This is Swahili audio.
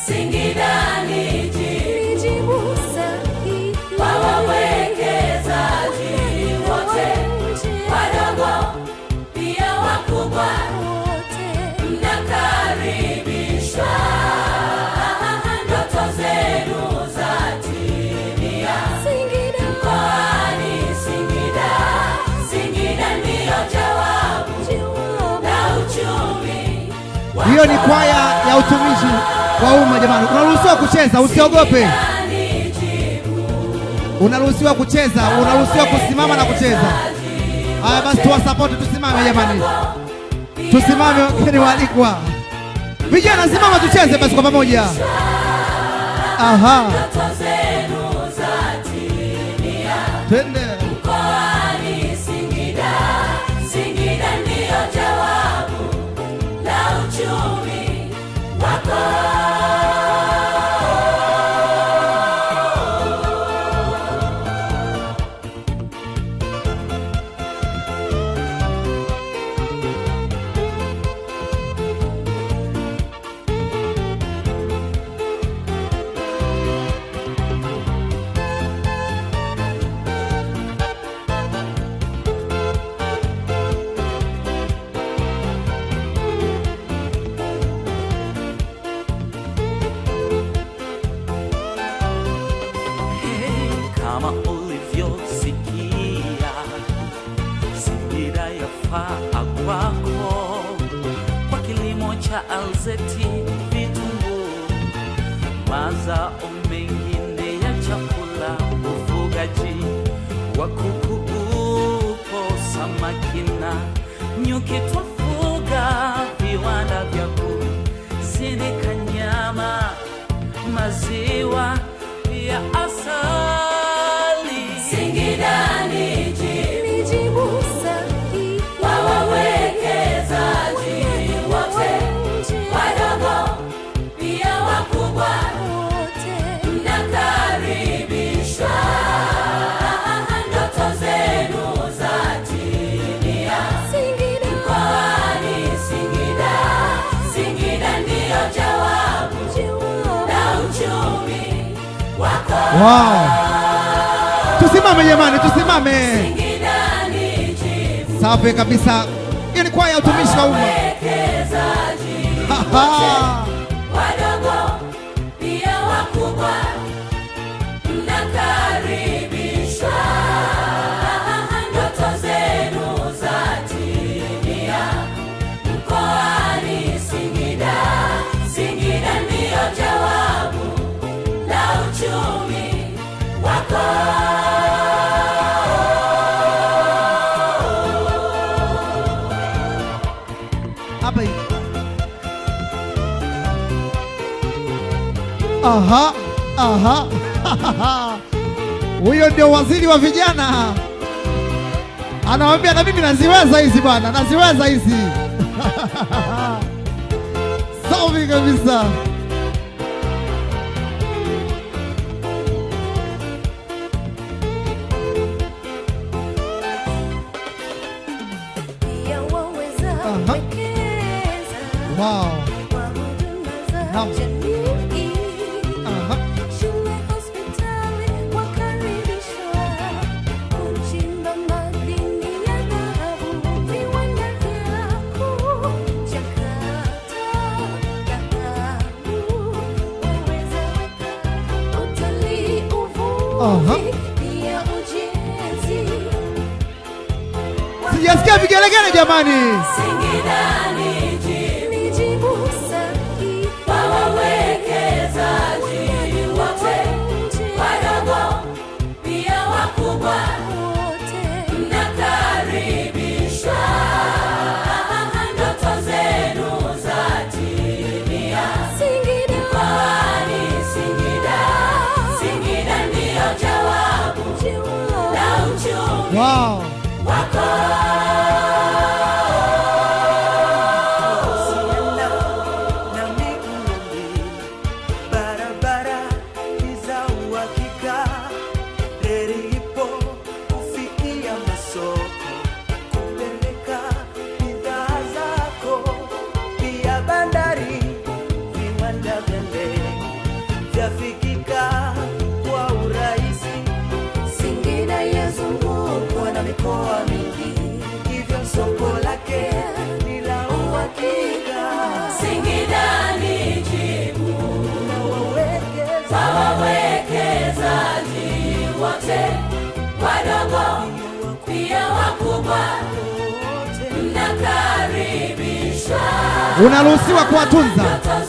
Singida ni jibu sahihi kwa wawekezaji wote, wadogo pia wakubwa, mnakaribishwa. Ndoto zenu zatimia mkoani Singida. Singida ndiyo jawabu la uchumi. Hiyo ni kwaya ya utumishi wa umma jamani. Unaruhusiwa kucheza, usiogope. Unaruhusiwa kucheza, unaruhusiwa kusimama na kucheza. Haya basi tuwasapoti, tusimame jamani. Tusimame wageni waalikwa. Vijana simama tucheze basi kwa pamoja. Aha. Twende. Mkoani Singida. Singida ndiyo jawabu la uchumi wako. Kama ulivyosikia, Singida yafaa kwako kwa kilimo cha alizeti, vitunguu, mazao mengine ya chakula, ufugaji wa kuku, upo samaki na nyuki, twafuga viwanda vya kusindika nyama, maziwa ya asali. Singida ni jibu sahihi kwa wawekezaji wote, wadogo pia wakubwa, mnakaribishwa. Ndoto zenu zatimia mkoani Singida. Singida ndiyo jawabu la uchumi wako. Wow. Tusimame jamani, tusimame. Singida ni jibu. Safi kabisa. Hiyo ni kwaya ya utumishi wa umma. Wawekezaji wote, wadogo pia wakubwa, mnakaribishwa. Ndoto zenu zatimia mkoani Singida. Singida ndiyo jawabu la uchumi wako. Hapa hivi. Aha, aha. Huyo ndio waziri wa vijana. Anawaambia na mimi naziweza hizi bwana, naziweza hizi. Safi kabisa. Wow. Naam. Aha. Shule, hospitali wakaribishwa, kuchimba madini ya dhahabu, viwanda vya kuchakata dhahabu, waweza weka utalii, uvuvi, pia ujenzi. Sijasikia vigelegele jamani. Singida ni jibu sahihi kwa wawekezaji wote, wadogo pia wakubwa, mnakaribishwa. Ndoto zenu zatimia mkoani Singida. Singida ndiyo jawabu la uchumi Wow. wako. inafikika kwa urahisi. Singida yazungukwa na mikoa mingi, Hivyo soko lake ni la uhakika. Singida ni jibu Na wawekezaji wote, wadogo pia wakubwa, mnakaribishwa. Unaruhusiwa kuwatunza. Ndoto